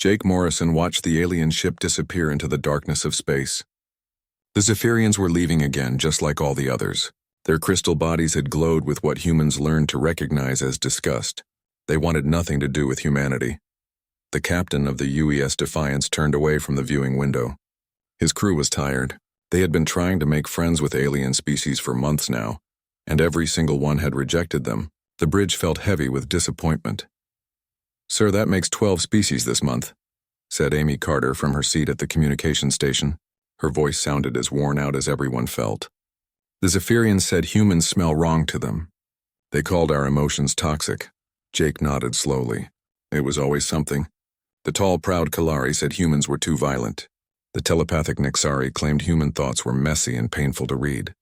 Jake Morrison watched the alien ship disappear into the darkness of space. The Zephyrians were leaving again, just like all the others. Their crystal bodies had glowed with what humans learned to recognize as disgust. They wanted nothing to do with humanity. The captain of the UES Defiance turned away from the viewing window. His crew was tired. They had been trying to make friends with alien species for months now, and every single one had rejected them. The bridge felt heavy with disappointment. "Sir, that makes 12 species this month," said Amy Carter from her seat at the communication station. Her voice sounded as worn out as everyone felt. "The Zephyrians said humans smell wrong to them. They called our emotions toxic." Jake nodded slowly. It was always something. The tall, proud Kalari said humans were too violent. The telepathic Nixari claimed human thoughts were messy and painful to read.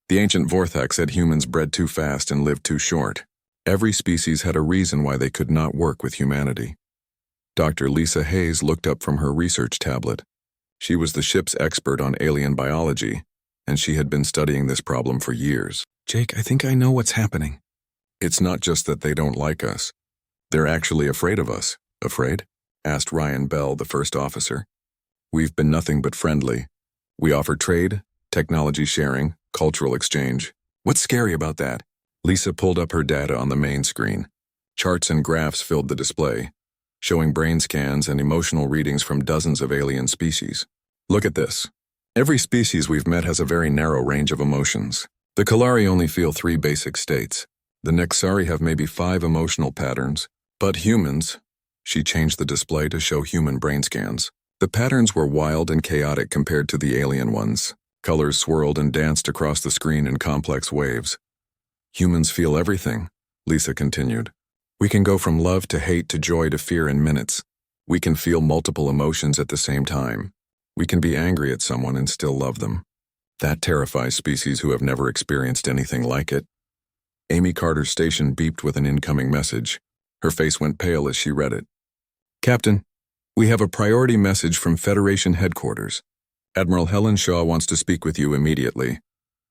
The ancient Vorthak said humans bred too fast and lived too short. Every species had a reason why they could not work with humanity. Dr. Lisa Hayes looked up from her research tablet. She was the ship's expert on alien biology, and she had been studying this problem for years. "Jake, I think I know what's happening." "It's not just that they don't like us. They're actually afraid of us." "Afraid?" asked Ryan Bell, the first officer. "We've been nothing but friendly. We offer trade, technology sharing, cultural exchange." "What's scary about that?" Lisa pulled up her data on the main screen. Charts and graphs filled the display, showing brain scans and emotional readings from dozens of alien species. "Look at this. Every species we've met has a very narrow range of emotions. The Kalari only feel 3 basic states. The Nexari have maybe 5 emotional patterns. But humans," she changed the display to show human brain scans. "The patterns were wild and chaotic compared to the alien ones. Colors swirled and danced across the screen in complex waves. Humans feel everything," Lisa continued. "We can go from love to hate to joy to fear in minutes. We can feel multiple emotions at the same time. We can be angry at someone and still love them. That terrifies species who have never experienced anything like it." Amy Carter's station beeped with an incoming message. Her face went pale as she read it. "Captain, we have a priority message from Federation headquarters. Admiral Helen Shaw wants to speak with you immediately."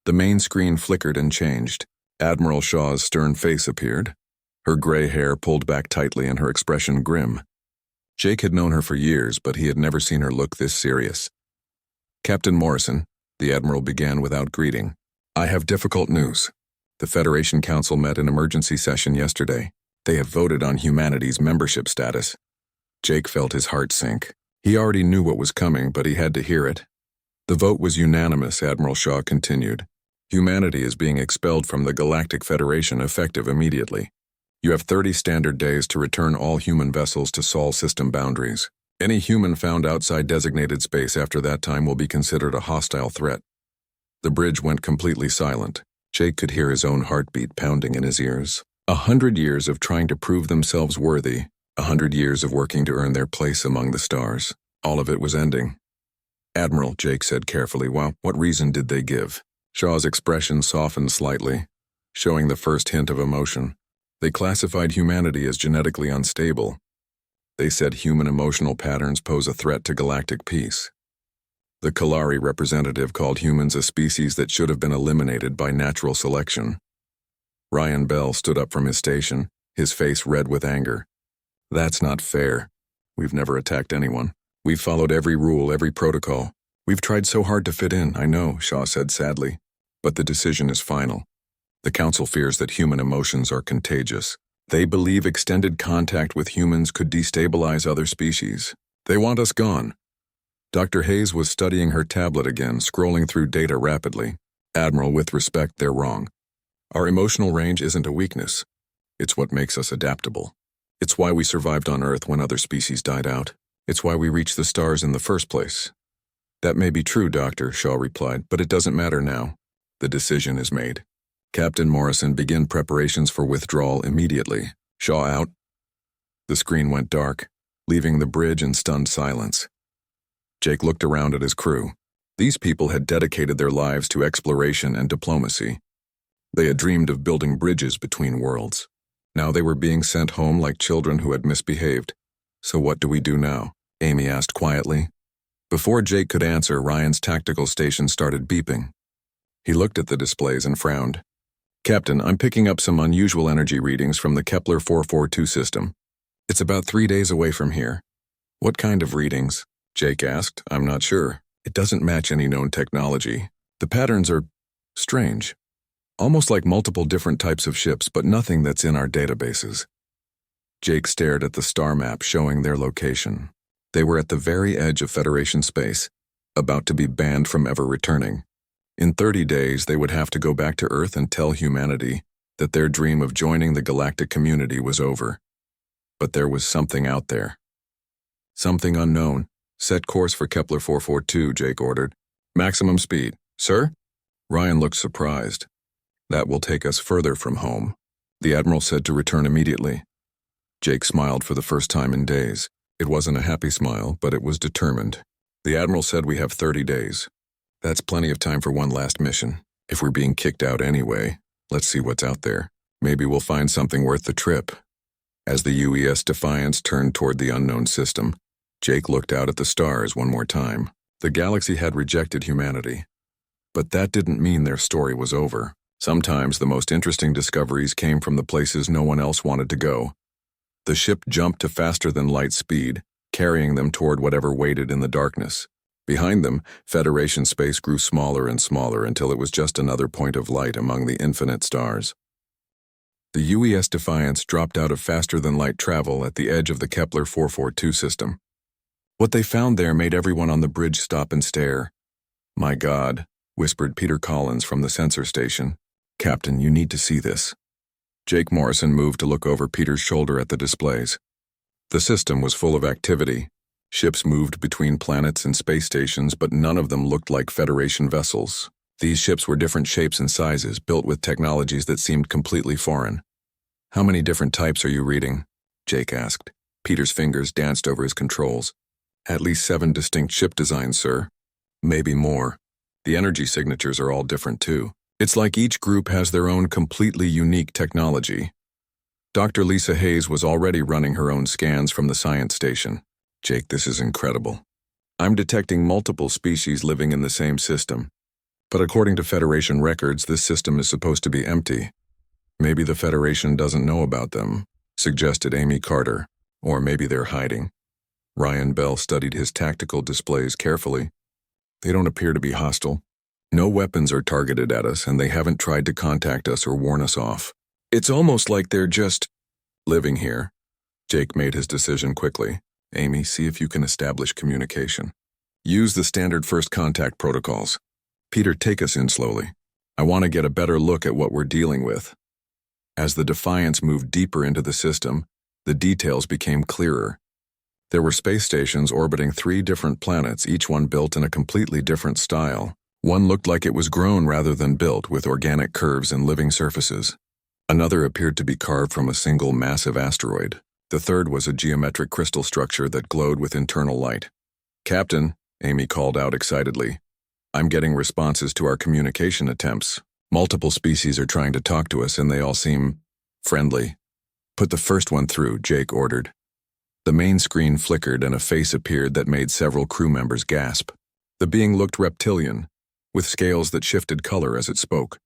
The main screen flickered and changed. Admiral Shaw's stern face appeared, her gray hair pulled back tightly and her expression grim. Jake had known her for years, but he had never seen her look this serious. "Captain Morrison," the Admiral began without greeting, "I have difficult news. The Federation Council met in emergency session yesterday. They have voted on humanity's membership status." Jake felt his heart sink. He already knew what was coming, but he had to hear it. "The vote was unanimous," Admiral Shaw continued. "Humanity is being expelled from the Galactic Federation effective immediately. You have 30 standard days to return all human vessels to Sol system boundaries. Any human found outside designated space after that time will be considered a hostile threat." The bridge went completely silent. Jake could hear his own heartbeat pounding in his ears. 100 years of trying to prove themselves worthy, 100 years of working to earn their place among the stars. All of it was ending. "Admiral," Jake said carefully, "well, what reason did they give?" Shaw's expression softened slightly, showing the first hint of emotion. "They classified humanity as genetically unstable. They said human emotional patterns pose a threat to galactic peace. The Kalari representative called humans a species that should have been eliminated by natural selection." Ryan Bell stood up from his station, his face red with anger. "That's not fair. We've never attacked anyone. We've followed every rule, every protocol. We've tried so hard to fit in, I know," Shaw said sadly. "But the decision is final. The Council fears that human emotions are contagious. They believe extended contact with humans could destabilize other species. They want us gone." Dr. Hayes was studying her tablet again, scrolling through data rapidly. "Admiral, with respect, they're wrong. Our emotional range isn't a weakness. It's what makes us adaptable. It's why we survived on Earth when other species died out. It's why we reached the stars in the first place." "That may be true, Doctor," Shaw replied, "but it doesn't matter now. The decision is made. Captain Morrison, begin preparations for withdrawal immediately. Shaw out." The screen went dark, leaving the bridge in stunned silence. Jake looked around at his crew. These people had dedicated their lives to exploration and diplomacy. They had dreamed of building bridges between worlds. Now they were being sent home like children who had misbehaved. "So what do we do now?" Amy asked quietly. Before Jake could answer, Ryan's tactical station started beeping. He looked at the displays and frowned. "Captain, I'm picking up some unusual energy readings from the Kepler 442 system. It's about 3 days away from here. What kind of readings? Jake asked. I'm not sure. It doesn't match any known technology. The patterns are strange. Almost like multiple different types of ships, but nothing that's in our databases. Jake stared at the star map showing their location. They were at the very edge of Federation space, about to be banned from ever returning. In 30 days, they would have to go back to Earth and tell humanity that their dream of joining the galactic community was over. But there was something out there. Something unknown. Set course for Kepler 442, Jake ordered. Maximum speed. Sir? Ryan looked surprised. That will take us further from home. The Admiral said to return immediately. Jake smiled for the first time in days. It wasn't a happy smile, but it was determined. The Admiral said we have 30 days. That's plenty of time for one last mission. If we're being kicked out anyway, let's see what's out there. Maybe we'll find something worth the trip. As the UES Defiance turned toward the unknown system, Jake looked out at the stars one more time. The galaxy had rejected humanity. But that didn't mean their story was over. Sometimes the most interesting discoveries came from the places no one else wanted to go. The ship jumped to faster-than-light speed, carrying them toward whatever waited in the darkness. Behind them, Federation space grew smaller and smaller until it was just another point of light among the infinite stars. The UES Defiance dropped out of faster-than-light travel at the edge of the Kepler 442 system. What they found there made everyone on the bridge stop and stare. "My God," whispered Peter Collins from the sensor station. "Captain, you need to see this." Jake Morrison moved to look over Peter's shoulder at the displays. The system was full of activity. Ships moved between planets and space stations, but none of them looked like Federation vessels. These ships were different shapes and sizes, built with technologies that seemed completely foreign. "How many different types are you reading?" Jake asked. Peter's fingers danced over his controls. "At least 7 distinct ship designs, sir. Maybe more. The energy signatures are all different, too. It's like each group has their own completely unique technology." Dr. Lisa Hayes was already running her own scans from the science station. "Jake, this is incredible. I'm detecting multiple species living in the same system. But according to Federation records, this system is supposed to be empty. Maybe the Federation doesn't know about them," suggested Amy Carter. "Or maybe they're hiding." Ryan Bell studied his tactical displays carefully. "They don't appear to be hostile. No weapons are targeted at us, and they haven't tried to contact us or warn us off. It's almost like they're just living here." Jake made his decision quickly. "Amy, see if you can establish communication. Use the standard first contact protocols. Peter, take us in slowly. I want to get a better look at what we're dealing with." As the Defiance moved deeper into the system, the details became clearer. There were space stations orbiting 3 different planets, each one built in a completely different style. One looked like it was grown rather than built, with organic curves and living surfaces. Another appeared to be carved from a single massive asteroid. The third was a geometric crystal structure that glowed with internal light. "Captain," Amy called out excitedly, "I'm getting responses to our communication attempts. Multiple species are trying to talk to us, and they all seem friendly." "Put the first one through," Jake ordered. The main screen flickered and a face appeared that made several crew members gasp. The being looked reptilian, with scales that shifted color as it spoke.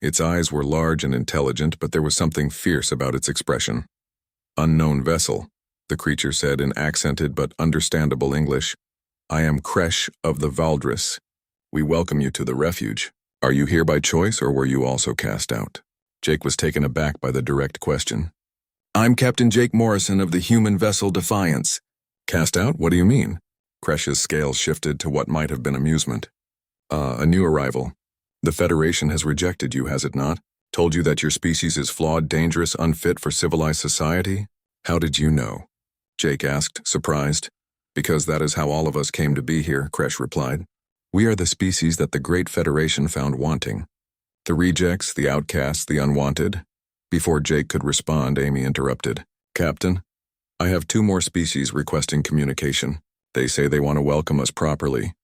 Its eyes were large and intelligent, but there was something fierce about its expression. "Unknown vessel," the creature said in accented but understandable English. "I am Kresh of the Valdris. We welcome you to the refuge. Are you here by choice, or were you also cast out?" Jake was taken aback by the direct question. "I'm Captain Jake Morrison of the human vessel Defiance." "Cast out? What do you mean?" Kresh's scales shifted to what might have been amusement. A new arrival. The Federation has rejected you, has it not? Told you that your species is flawed, dangerous, unfit for civilized society? How did you know?" Jake asked, surprised. "Because that is how all of us came to be here," Kresh replied. "We are the species that the Great Federation found wanting. The rejects, the outcasts, the unwanted." Before Jake could respond, Amy interrupted. "Captain, I have 2 more species requesting communication. They say they want to welcome us properly."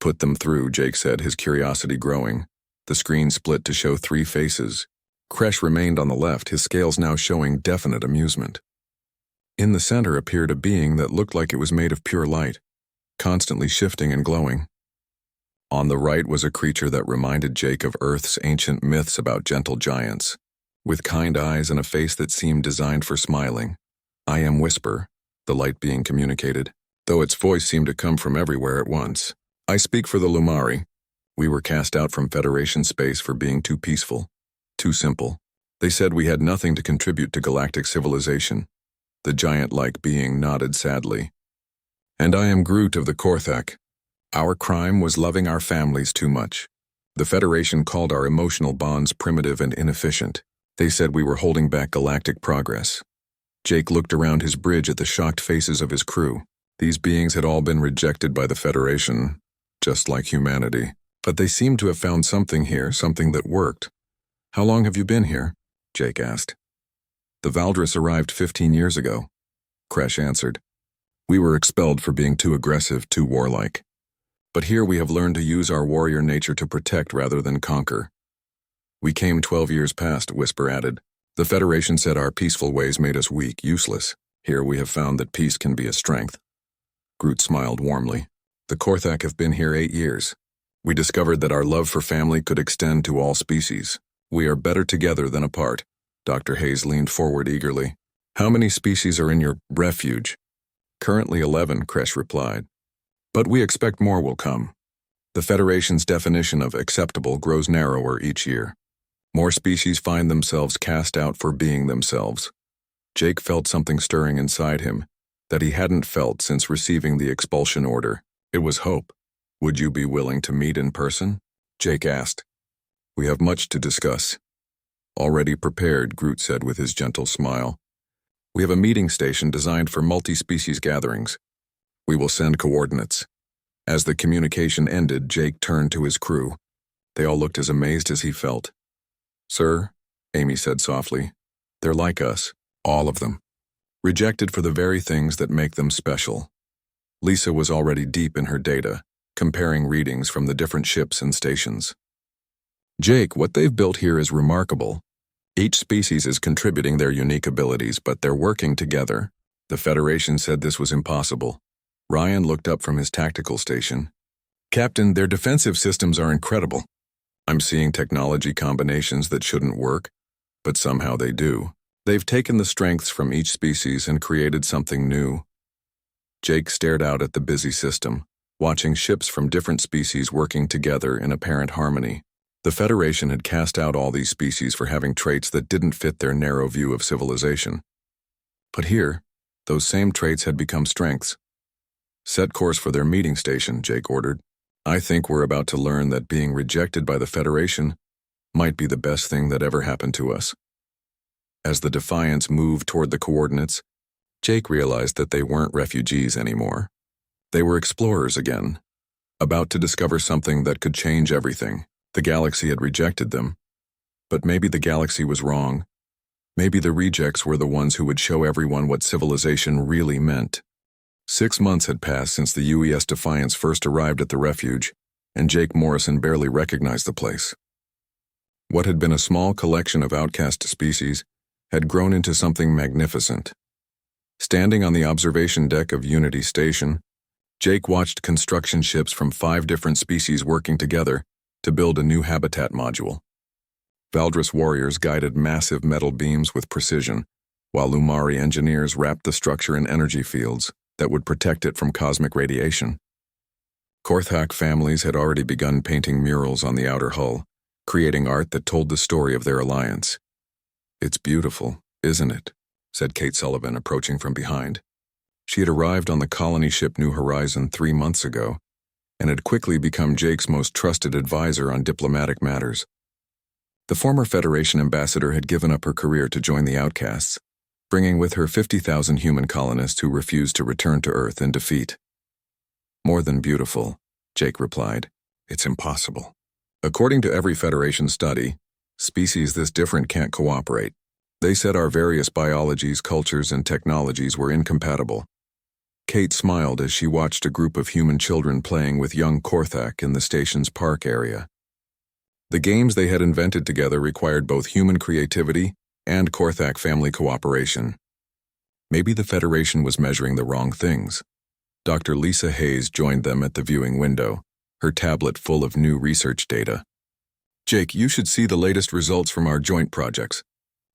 "Put them through," Jake said, his curiosity growing. The screen split to show 3 faces. Kresh remained on the left, his scales now showing definite amusement. In the center appeared a being that looked like it was made of pure light, constantly shifting and glowing. On the right was a creature that reminded Jake of Earth's ancient myths about gentle giants, with kind eyes and a face that seemed designed for smiling. "I am Whisper," the light being communicated, though its voice seemed to come from everywhere at once. I speak for the Lumari. We were cast out from Federation space for being too peaceful, too simple. They said we had nothing to contribute to galactic civilization. The giant-like being nodded sadly. And I am Groot of the Korthak. Our crime was loving our families too much. The Federation called our emotional bonds primitive and inefficient. They said we were holding back galactic progress. Jake looked around his bridge at the shocked faces of his crew. These beings had all been rejected by the Federation, just like humanity. But they seemed to have found something here, something that worked. How long have you been here? Jake asked. The Valdris arrived 15 years ago, Kresh answered. We were expelled for being too aggressive, too warlike. But here we have learned to use our warrior nature to protect rather than conquer. We came 12 years past, Whisper added. The Federation said our peaceful ways made us weak, useless. Here we have found that peace can be a strength. Groot smiled warmly. The Korthak have been here 8 years. We discovered that our love for family could extend to all species. We are better together than apart. Dr. Hayes leaned forward eagerly. How many species are in your refuge? Currently 11, Kresh replied. But we expect more will come. The Federation's definition of acceptable grows narrower each year. More species find themselves cast out for being themselves. Jake felt something stirring inside him that he hadn't felt since receiving the expulsion order. It was hope. Would you be willing to meet in person? Jake asked. We have much to discuss. Already prepared, Groot said with his gentle smile. We have a meeting station designed for multi-species gatherings. We will send coordinates. As the communication ended, Jake turned to his crew. They all looked as amazed as he felt. Sir, Amy said softly, they're like us, all of them. Rejected for the very things that make them special. Lisa was already deep in her data, comparing readings from the different ships and stations. Jake, what they've built here is remarkable. Each species is contributing their unique abilities, but they're working together. The Federation said this was impossible. Ryan looked up from his tactical station. Captain, their defensive systems are incredible. I'm seeing technology combinations that shouldn't work, but somehow they do. They've taken the strengths from each species and created something new. Jake stared out at the busy system, watching ships from different species working together in apparent harmony. The Federation had cast out all these species for having traits that didn't fit their narrow view of civilization. But here, those same traits had become strengths. Set course for their meeting station, Jake ordered. I think we're about to learn that being rejected by the Federation might be the best thing that ever happened to us. As the Defiance moved toward the coordinates, Jake realized that they weren't refugees anymore. They were explorers again, about to discover something that could change everything. The galaxy had rejected them, but maybe the galaxy was wrong. Maybe the rejects were the ones who would show everyone what civilization really meant. 6 months had passed since the UES Defiance first arrived at the refuge, and Jake Morrison barely recognized the place. What had been a small collection of outcast species had grown into something magnificent. Standing on the observation deck of Unity Station, Jake watched construction ships from 5 different species working together to build a new habitat module. Valdris warriors guided massive metal beams with precision, while Lumari engineers wrapped the structure in energy fields that would protect it from cosmic radiation. Korthak families had already begun painting murals on the outer hull, creating art that told the story of their alliance. It's beautiful, isn't it? Said Kate Sullivan, approaching from behind. She had arrived on the colony ship New Horizon 3 months ago, and had quickly become Jake's most trusted advisor on diplomatic matters. The former Federation ambassador had given up her career to join the Outcasts, bringing with her 50,000 human colonists who refused to return to Earth in defeat. More than beautiful, Jake replied. It's impossible. According to every Federation study, species this different can't cooperate. They said our various biologies, cultures, and technologies were incompatible. Kate smiled as she watched a group of human children playing with young Korthak in the station's park area. The games they had invented together required both human creativity and Korthak family cooperation. Maybe the Federation was measuring the wrong things. Dr. Lisa Hayes joined them at the viewing window, her tablet full of new research data. Jake, you should see the latest results from our joint projects.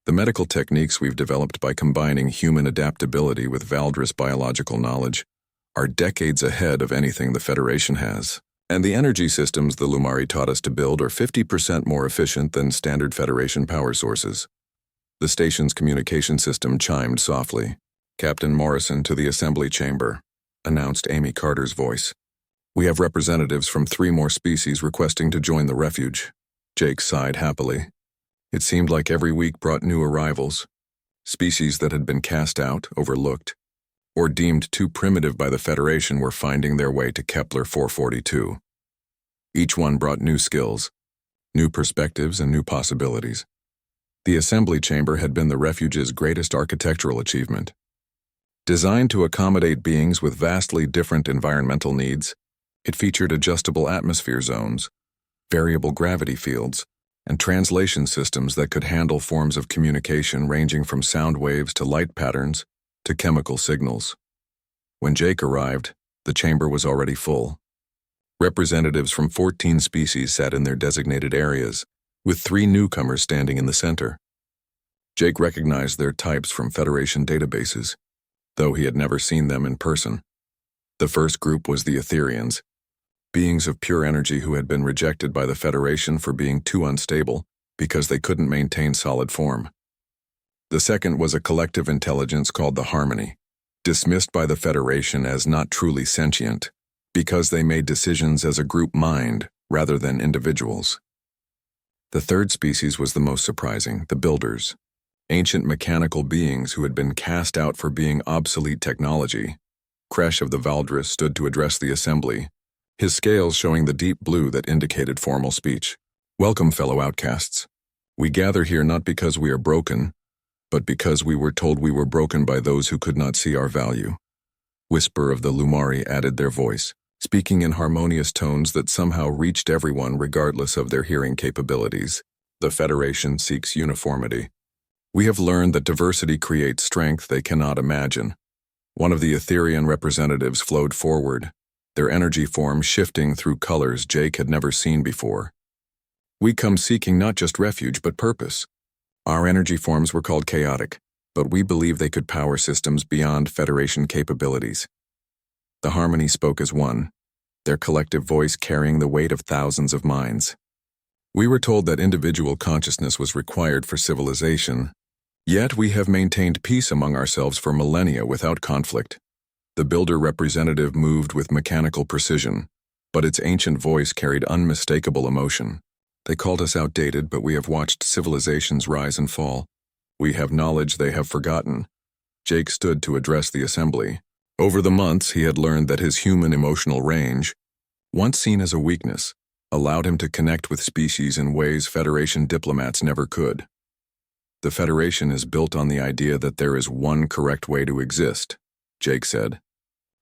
The medical techniques we've developed by combining human adaptability with Valdris biological knowledge are decades ahead of anything the Federation has. And the energy systems the Lumari taught us to build are 50% more efficient than standard Federation power sources. The station's communication system chimed softly. "Captain Morrison to the assembly chamber," announced Amy Carter's voice. "We have representatives from 3 more species requesting to join the refuge." Jake sighed happily. It seemed like every week brought new arrivals, species that had been cast out, overlooked, or deemed too primitive by the Federation were finding their way to Kepler 442. Each one brought new skills, new perspectives, and new possibilities. The assembly chamber had been the refuge's greatest architectural achievement. Designed to accommodate beings with vastly different environmental needs, it featured adjustable atmosphere zones, variable gravity fields, and translation systems that could handle forms of communication ranging from sound waves to light patterns to chemical signals. When Jake arrived, the chamber was already full. Representatives from 14 species sat in their designated areas, with 3 newcomers standing in the center. Jake recognized their types from Federation databases, though he had never seen them in person. The first group was the Etherians, beings of pure energy who had been rejected by the Federation for being too unstable because they couldn't maintain solid form. The second was a collective intelligence called the Harmony, dismissed by the Federation as not truly sentient because they made decisions as a group mind rather than individuals. The third species was the most surprising, the Builders, ancient mechanical beings who had been cast out for being obsolete technology. Kresh of the Valdris stood to address the assembly, his scales showing the deep blue that indicated formal speech. "Welcome, fellow outcasts. We gather here not because we are broken, but because we were told we were broken by those who could not see our value." Whisper of the Lumari added their voice, speaking in harmonious tones that somehow reached everyone regardless of their hearing capabilities. "The Federation seeks uniformity. We have learned that diversity creates strength they cannot imagine." One of the Etherian representatives flowed forward, their energy form shifting through colors Jake had never seen before. "We come seeking not just refuge but purpose. Our energy forms were called chaotic, but we believe they could power systems beyond Federation capabilities." The Harmony spoke as one, their collective voice carrying the weight of thousands of minds. "We were told that individual consciousness was required for civilization, yet we have maintained peace among ourselves for millennia without conflict." The Builder representative moved with mechanical precision, but its ancient voice carried unmistakable emotion. "They called us outdated, but we have watched civilizations rise and fall. We have knowledge they have forgotten." Jake stood to address the assembly. Over the months, he had learned that his human emotional range, once seen as a weakness, allowed him to connect with species in ways Federation diplomats never could. "The Federation is built on the idea that there is one correct way to exist," Jake said,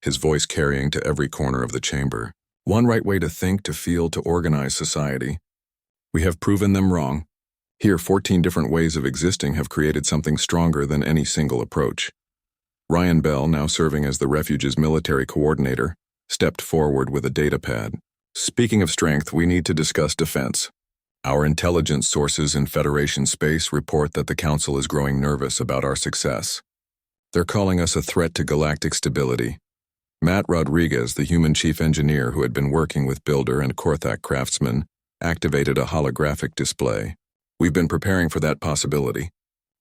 his voice carrying to every corner of the chamber. "One right way to think, to feel, to organize society. We have proven them wrong. Here, 14 different ways of existing have created something stronger than any single approach." Ryan Bell, now serving as the refuge's military coordinator, stepped forward with a data pad. "Speaking of strength, we need to discuss defense. Our intelligence sources in Federation space report that the Council is growing nervous about our success. They're calling us a threat to galactic stability." Matt Rodriguez, the human chief engineer who had been working with Builder and Korthak craftsmen, activated a holographic display. "We've been preparing for that possibility.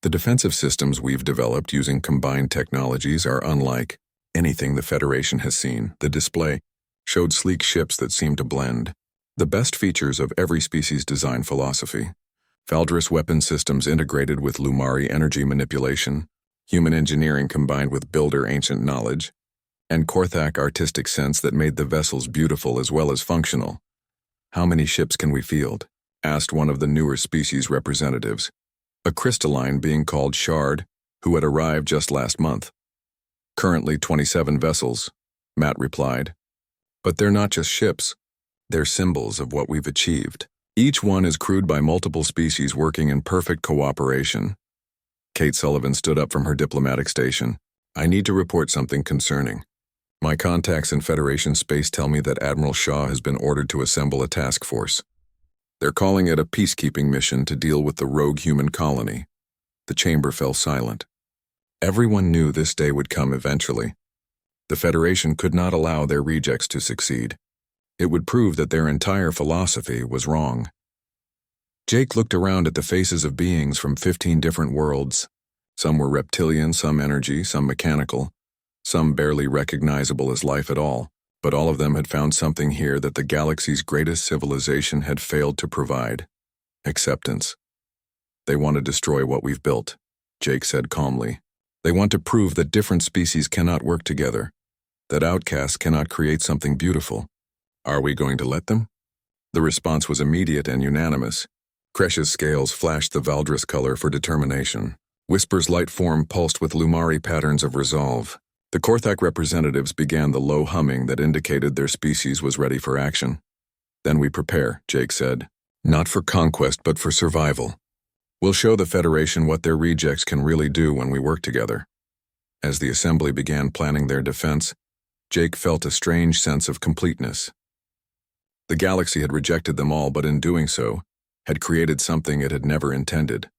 The defensive systems we've developed using combined technologies are unlike anything the Federation has seen." The display showed sleek ships that seemed to blend the best features of every species' design philosophy. Valdris weapon systems integrated with Lumari energy manipulation, human engineering combined with Builder ancient knowledge, and Korthak artistic sense that made the vessels beautiful as well as functional. "How many ships can we field?" asked one of the newer species representatives, a crystalline being called Shard, who had arrived just last month. "Currently 27 vessels," Matt replied. "But they're not just ships. They're symbols of what we've achieved. Each one is crewed by multiple species working in perfect cooperation." Kate Sullivan stood up from her diplomatic station. "I need to report something concerning. My contacts in Federation space tell me that Admiral Shaw has been ordered to assemble a task force. They're calling it a peacekeeping mission to deal with the rogue human colony. The chamber fell silent. Everyone knew this day would come eventually. The Federation could not allow their rejects to succeed. It would prove that their entire philosophy was wrong. Jake looked around at the faces of beings from 15 different worlds. Some were reptilian, some energy, some mechanical, some barely recognizable as life at all, but all of them had found something here that the galaxy's greatest civilization had failed to provide: acceptance. They want to destroy what we've built, Jake said calmly. They want to prove that different species cannot work together, that outcasts cannot create something beautiful. Are we going to let them? The response was immediate and unanimous. Kresh's scales flashed the Valdris color for determination. Whisper's light form pulsed with Lumari patterns of resolve. The Korthak representatives began the low humming that indicated their species was ready for action. Then we prepare, Jake said. Not for conquest, but for survival. We'll show the Federation what their rejects can really do when we work together. As the assembly began planning their defense, Jake felt a strange sense of completeness. The galaxy had rejected them all, but in doing so, had created something it had never intended.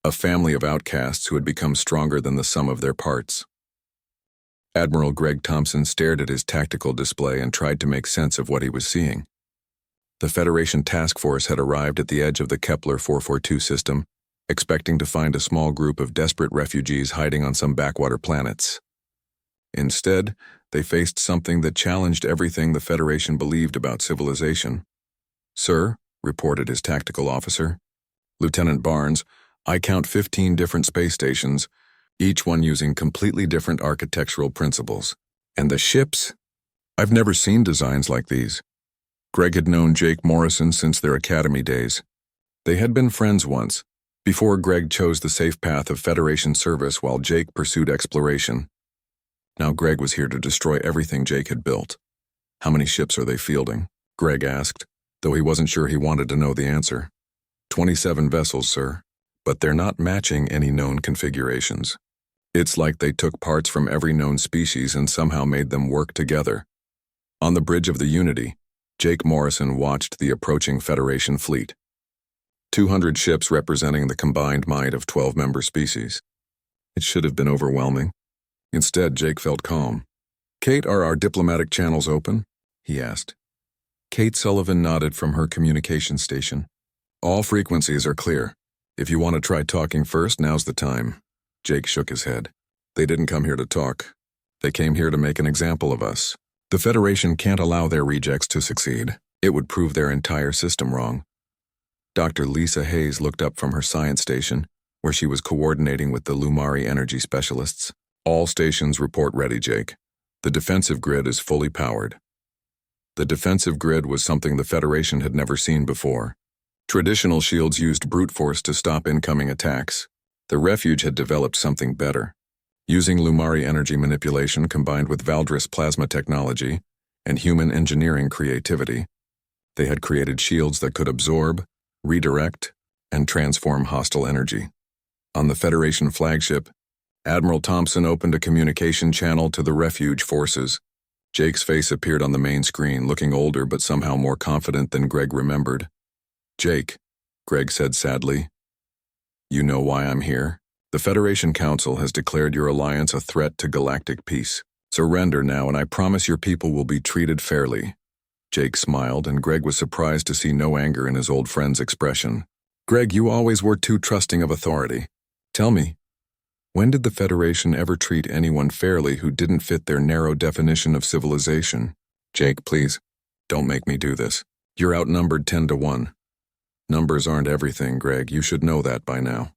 A family of outcasts who had become stronger than the sum of their parts. Admiral Greg Thompson stared at his tactical display and tried to make sense of what he was seeing. The Federation task force had arrived at the edge of the Kepler 442 system, expecting to find a small group of desperate refugees hiding on some backwater planets. Instead, they faced something that challenged everything the Federation believed about civilization. "Sir," reported his tactical officer, "Lieutenant Barnes, I count 15 different space stations, each one using completely different architectural principles. And the ships? I've never seen designs like these." Greg had known Jake Morrison since their academy days. They had been friends once, before Greg chose the safe path of Federation service while Jake pursued exploration. Now Greg was here to destroy everything Jake had built. "How many ships are they fielding?" Greg asked, though he wasn't sure he wanted to know the answer. 27 vessels, sir, but they're not matching any known configurations. It's like they took parts from every known species and somehow made them work together. On the bridge of the Unity, Jake Morrison watched the approaching Federation fleet. 200 ships representing the combined might of 12 member species. It should have been overwhelming. Instead, Jake felt calm. "Kate, are our diplomatic channels open?" he asked. Kate Sullivan nodded from her communication station. "All frequencies are clear. If you want to try talking first, now's the time." Jake shook his head. "They didn't come here to talk. They came here to make an example of us. The Federation can't allow their rejects to succeed. It would prove their entire system wrong." Dr. Lisa Hayes looked up from her science station, where she was coordinating with the Lumari energy specialists. "All stations report ready, Jake. The defensive grid is fully powered." The defensive grid was something the Federation had never seen before. Traditional shields used brute force to stop incoming attacks. The Refuge had developed something better. Using Lumari energy manipulation combined with Valdris plasma technology and human engineering creativity, they had created shields that could absorb, redirect, and transform hostile energy. On the Federation flagship, Admiral Thompson opened a communication channel to the Refuge forces. Jake's face appeared on the main screen, looking older but somehow more confident than Greg remembered. "Jake," Greg said sadly, "you know why I'm here? The Federation Council has declared your alliance a threat to galactic peace. Surrender now, and I promise your people will be treated fairly." Jake smiled, and Greg was surprised to see no anger in his old friend's expression. "Greg, you always were too trusting of authority. Tell me, when did the Federation ever treat anyone fairly who didn't fit their narrow definition of civilization?" "Jake, please, don't make me do this. You're outnumbered 10-1. Numbers aren't everything, Greg. You should know that by now."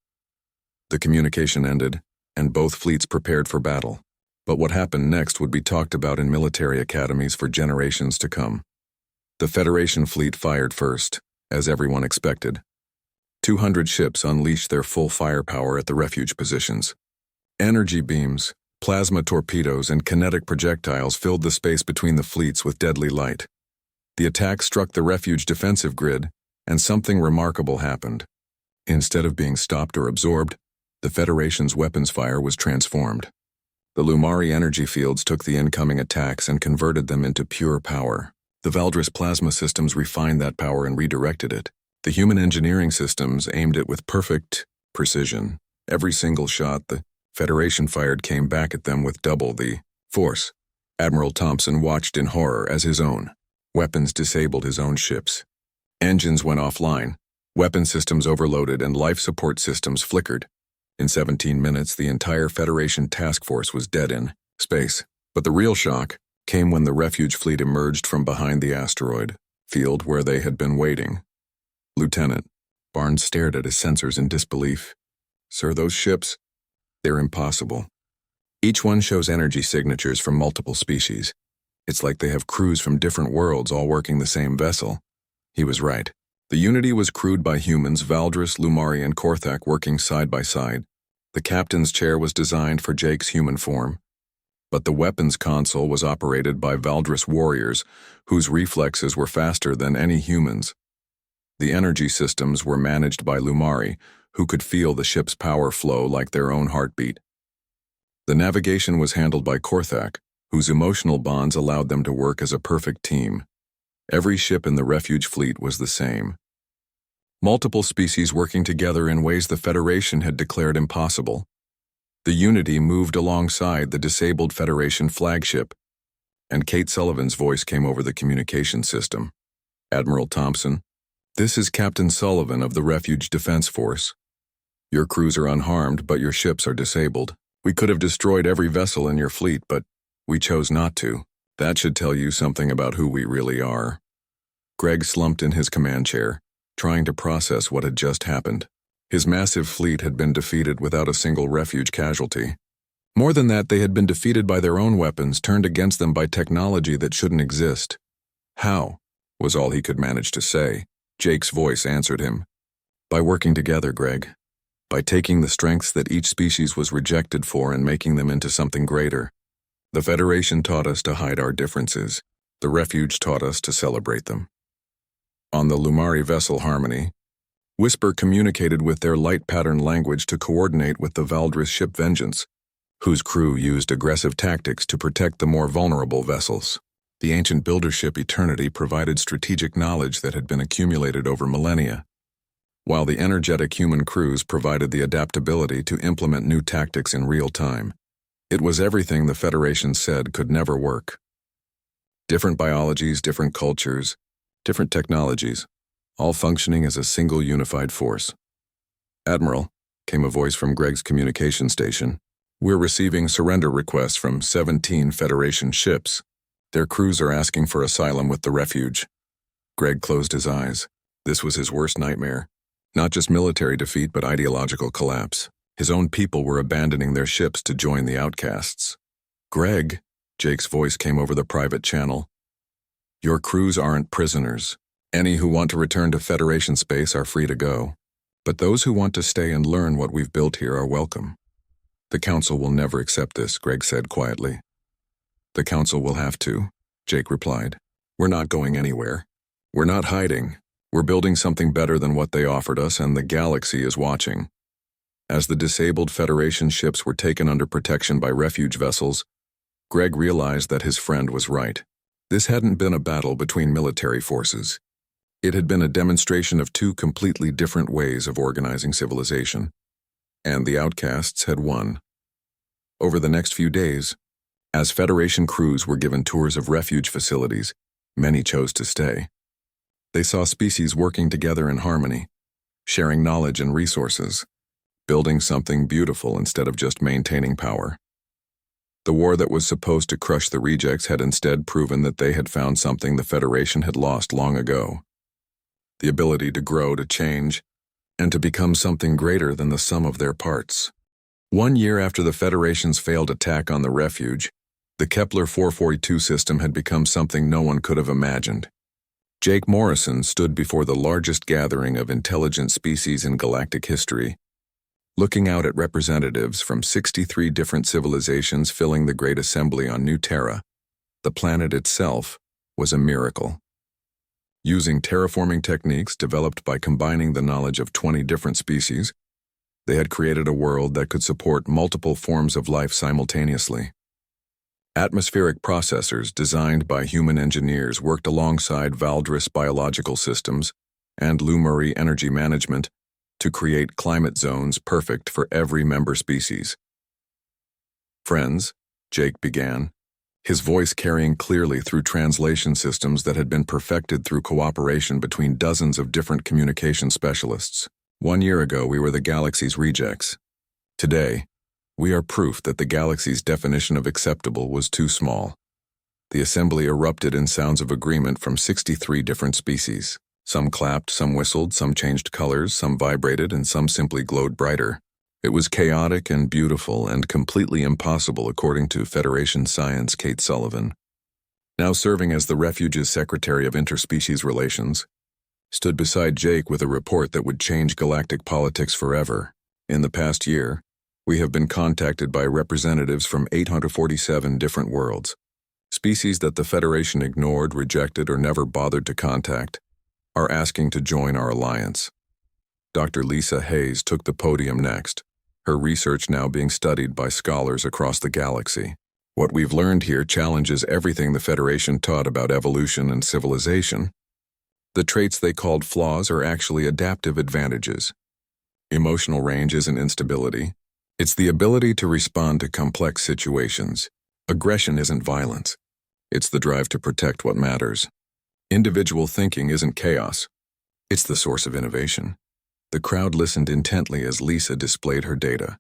The communication ended, and both fleets prepared for battle. But what happened next would be talked about in military academies for generations to come. The Federation fleet fired first, as everyone expected. 200 ships unleashed their full firepower at the refuge positions. Energy beams, plasma torpedoes, and kinetic projectiles filled the space between the fleets with deadly light. The attack struck the refuge defensive grid, and something remarkable happened. Instead of being stopped or absorbed, the Federation's weapons fire was transformed. The Lumari energy fields took the incoming attacks and converted them into pure power. The Valdris plasma systems refined that power and redirected it. The human engineering systems aimed it with perfect precision. Every single shot the Federation fired came back at them with double the force. Admiral Thompson watched in horror as his own weapons disabled his own ships. Engines went offline, weapon systems overloaded, and life support systems flickered. In 17 minutes, the entire Federation task force was dead in space. But the real shock came when the refuge fleet emerged from behind the asteroid field where they had been waiting. Lieutenant Barnes stared at his sensors in disbelief. Sir, those ships, they're impossible. Each one shows energy signatures from multiple species. It's like they have crews from different worlds all working the same vessel. He was right. The Unity was crewed by humans, Valdris, Lumari, and Korthak working side by side. The captain's chair was designed for Jake's human form. But the weapons console was operated by Valdris warriors, whose reflexes were faster than any humans. The energy systems were managed by Lumari, who could feel the ship's power flow like their own heartbeat. The navigation was handled by Korthak, whose emotional bonds allowed them to work as a perfect team. Every ship in the refuge fleet was the same. Multiple species working together in ways the Federation had declared impossible. The Unity moved alongside the disabled Federation flagship, and Kate Sullivan's voice came over the communication system. Admiral Thompson, this is Captain Sullivan of the Refuge Defense Force. Your crews are unharmed, but your ships are disabled. We could have destroyed every vessel in your fleet, but we chose not to. That should tell you something about who we really are. Greg slumped in his command chair, trying to process what had just happened. His massive fleet had been defeated without a single refuge casualty. More than that, they had been defeated by their own weapons, turned against them by technology that shouldn't exist. How? Was all he could manage to say. Jake's voice answered him. By working together, Greg. By taking the strengths that each species was rejected for and making them into something greater. The Federation taught us to hide our differences. The Refuge taught us to celebrate them. On the Lumari vessel Harmony, Whisper communicated with their light pattern language to coordinate with the Valdris ship Vengeance, whose crew used aggressive tactics to protect the more vulnerable vessels. The ancient builder ship Eternity provided strategic knowledge that had been accumulated over millennia, while the energetic human crews provided the adaptability to implement new tactics in real time. It was everything the Federation said could never work. Different biologies, different cultures, different technologies, all functioning as a single unified force. Admiral, came a voice from Greg's communication station. We're receiving surrender requests from 17 Federation ships. Their crews are asking for asylum with the Refuge. Greg closed his eyes. This was his worst nightmare. Not just military defeat, but ideological collapse. His own people were abandoning their ships to join the outcasts. Greg, Jake's voice came over the private channel. Your crews aren't prisoners. Any who want to return to Federation space are free to go. But those who want to stay and learn what we've built here are welcome. The Council will never accept this, Greg said quietly. The Council will have to, Jake replied. We're not going anywhere. We're not hiding. We're building something better than what they offered us, and the galaxy is watching. As the disabled Federation ships were taken under protection by refuge vessels, Greg realized that his friend was right. This hadn't been a battle between military forces. It had been a demonstration of two completely different ways of organizing civilization, and the outcasts had won. Over the next few days, as Federation crews were given tours of refuge facilities, many chose to stay. They saw species working together in harmony, sharing knowledge and resources, building something beautiful instead of just maintaining power. The war that was supposed to crush the rejects had instead proven that they had found something the Federation had lost long ago. The ability to grow, to change, and to become something greater than the sum of their parts. 1 year after the Federation's failed attack on the Refuge, the Kepler 442 system had become something no one could have imagined. Jake Morrison stood before the largest gathering of intelligent species in galactic history, looking out at representatives from 63 different civilizations filling the Great Assembly on New Terra. The planet itself was a miracle. Using terraforming techniques developed by combining the knowledge of 20 different species, they had created a world that could support multiple forms of life simultaneously. Atmospheric processors designed by human engineers worked alongside Valdris biological systems and Lumari energy management to create climate zones perfect for every member species. "Friends," Jake began, his voice carrying clearly through translation systems that had been perfected through cooperation between dozens of different communication specialists. "1 year ago, we were the galaxy's rejects. Today, we are proof that the galaxy's definition of acceptable was too small." The assembly erupted in sounds of agreement from 63 different species. Some clapped, some whistled, some changed colors, some vibrated, and some simply glowed brighter. It was chaotic and beautiful and completely impossible, according to Federation Science Kate Sullivan, now serving as the Refuge's Secretary of Interspecies Relations, stood beside Jake with a report that would change galactic politics forever. "In the past year, we have been contacted by representatives from 847 different worlds, species that the Federation ignored, rejected, or never bothered to contact, are asking to join our alliance." Dr. Lisa Hayes took the podium next, her research now being studied by scholars across the galaxy. "What we've learned here challenges everything the Federation taught about evolution and civilization. The traits they called flaws are actually adaptive advantages. Emotional range isn't instability. It's the ability to respond to complex situations. Aggression isn't violence. It's the drive to protect what matters. Individual thinking isn't chaos. It's the source of innovation." The crowd listened intently as Lisa displayed her data.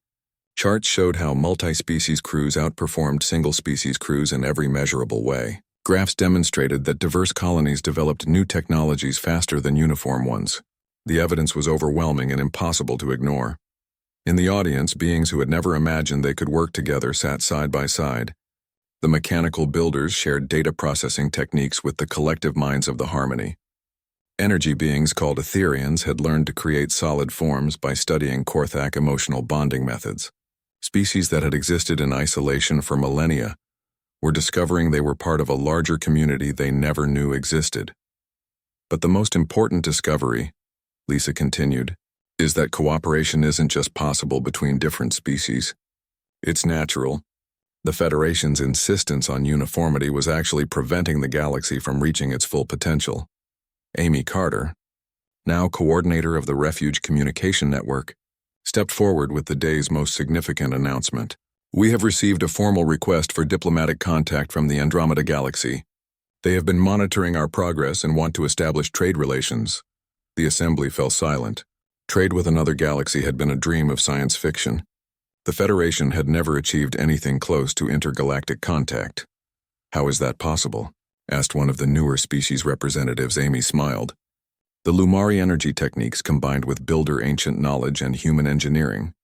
Charts showed how multi-species crews outperformed single-species crews in every measurable way. Graphs demonstrated that diverse colonies developed new technologies faster than uniform ones. The evidence was overwhelming and impossible to ignore. In the audience, beings who had never imagined they could work together sat side by side. The mechanical builders shared data processing techniques with the collective minds of the Harmony. Energy beings called Etherians had learned to create solid forms by studying Korthak emotional bonding methods. Species that had existed in isolation for millennia were discovering they were part of a larger community they never knew existed. "But the most important discovery," Lisa continued, "is that cooperation isn't just possible between different species. It's natural. The Federation's insistence on uniformity was actually preventing the galaxy from reaching its full potential." Amy Carter, now coordinator of the Refuge Communication Network, stepped forward with the day's most significant announcement. "We have received a formal request for diplomatic contact from the Andromeda Galaxy. They have been monitoring our progress and want to establish trade relations." The assembly fell silent. Trade with another galaxy had been a dream of science fiction. The Federation had never achieved anything close to intergalactic contact. "How is that possible?" asked one of the newer species representatives. Amy smiled. "The Lumari energy techniques, combined with builder ancient knowledge and human engineering,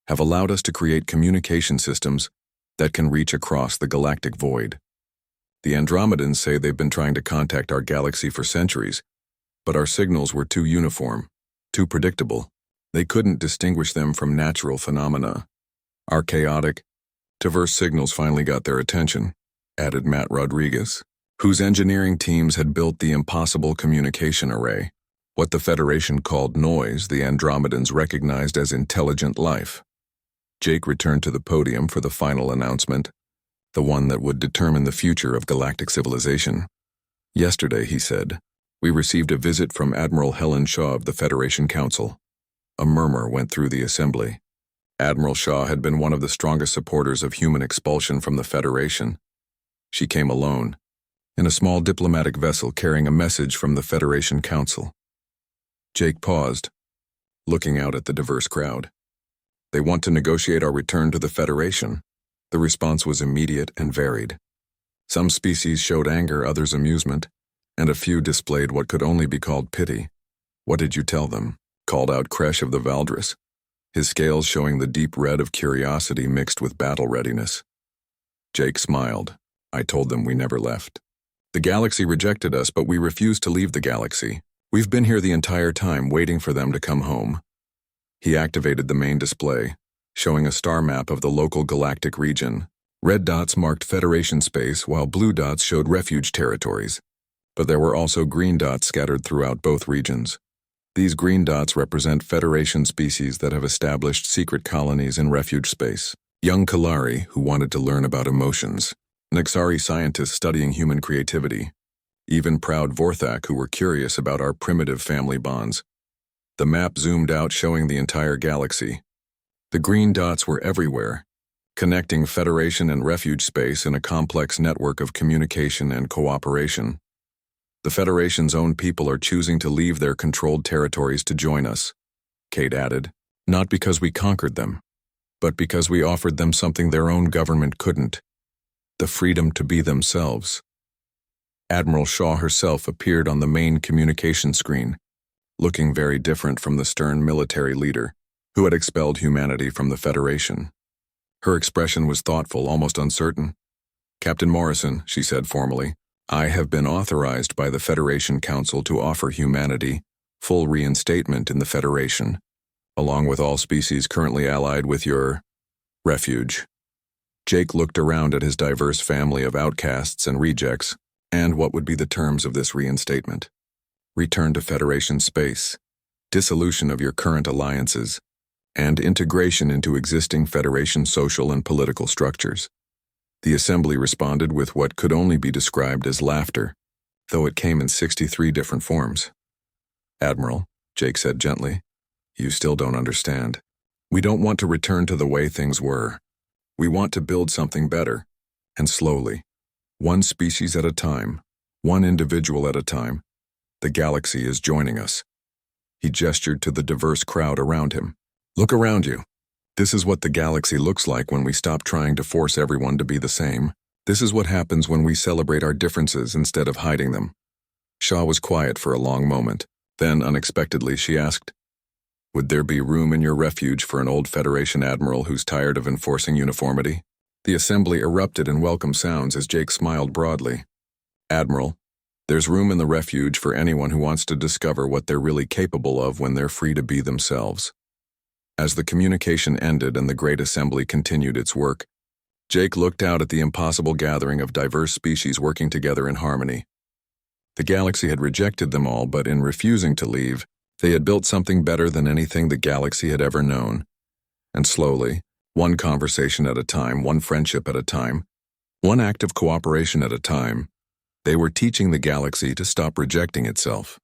have allowed us to create communication systems that can reach across the galactic void. The Andromedans say they've been trying to contact our galaxy for centuries, but our signals were too uniform, too predictable. They couldn't distinguish them from natural phenomena. Our chaotic, diverse signals finally got their attention," added Matt Rodriguez, whose engineering teams had built the impossible communication array. What the Federation called noise, the Andromedans recognized as intelligent life. Jake returned to the podium for the final announcement, the one that would determine the future of galactic civilization. "Yesterday," he said, "we received a visit from Admiral Helen Shaw of the Federation Council." A murmur went through the assembly. Admiral Shaw had been one of the strongest supporters of human expulsion from the Federation. She came alone, in a small diplomatic vessel carrying a message from the Federation Council. Jake paused, looking out at the diverse crowd. "They want to negotiate our return to the Federation." The response was immediate and varied. Some species showed anger, others amusement, and a few displayed what could only be called pity. "What did you tell them?" called out Kresh of the Valdris, his scales showing the deep red of curiosity mixed with battle readiness. Jake smiled. "I told them we never left. The galaxy rejected us, but we refused to leave the galaxy. We've been here the entire time, waiting for them to come home." He activated the main display, showing a star map of the local galactic region. Red dots marked Federation space, while blue dots showed refuge territories. But there were also green dots scattered throughout both regions. These green dots represent Federation species that have established secret colonies in refuge space. Young Kalari, who wanted to learn about emotions. Nexari scientists studying human creativity. Even proud Vorthak, who were curious about our primitive family bonds. The map zoomed out, showing the entire galaxy. The green dots were everywhere, connecting Federation and refuge space in a complex network of communication and cooperation. The Federation's own people are choosing to leave their controlled territories to join us, Kate added, not because we conquered them, but because we offered them something their own government couldn't: the freedom to be themselves. Admiral Shaw herself appeared on the main communication screen, looking very different from the stern military leader who had expelled humanity from the Federation. Her expression was thoughtful, almost uncertain. "Captain Morrison," she said formally, "I have been authorized by the Federation Council to offer humanity full reinstatement in the Federation, along with all species currently allied with your refuge." Jake looked around at his diverse family of outcasts and rejects. And what would be the terms of this reinstatement? Return to Federation space, dissolution of your current alliances, and integration into existing Federation social and political structures. The Assembly responded with what could only be described as laughter, though it came in 63 different forms. "Admiral," Jake said gently, "you still don't understand. We don't want to return to the way things were. We want to build something better, and slowly. One species at a time, one individual at a time. The galaxy is joining us." He gestured to the diverse crowd around him. "Look around you. This is what the galaxy looks like when we stop trying to force everyone to be the same. This is what happens when we celebrate our differences instead of hiding them." Shaw was quiet for a long moment. Then, unexpectedly, she asked, "Would there be room in your refuge for an old Federation admiral who's tired of enforcing uniformity?" The Assembly erupted in welcome sounds as Jake smiled broadly. "Admiral, there's room in the refuge for anyone who wants to discover what they're really capable of when they're free to be themselves." As the communication ended and the Great Assembly continued its work, Jake looked out at the impossible gathering of diverse species working together in harmony. The galaxy had rejected them all, but in refusing to leave, they had built something better than anything the galaxy had ever known. And slowly, one conversation at a time, one friendship at a time, one act of cooperation at a time, they were teaching the galaxy to stop rejecting itself.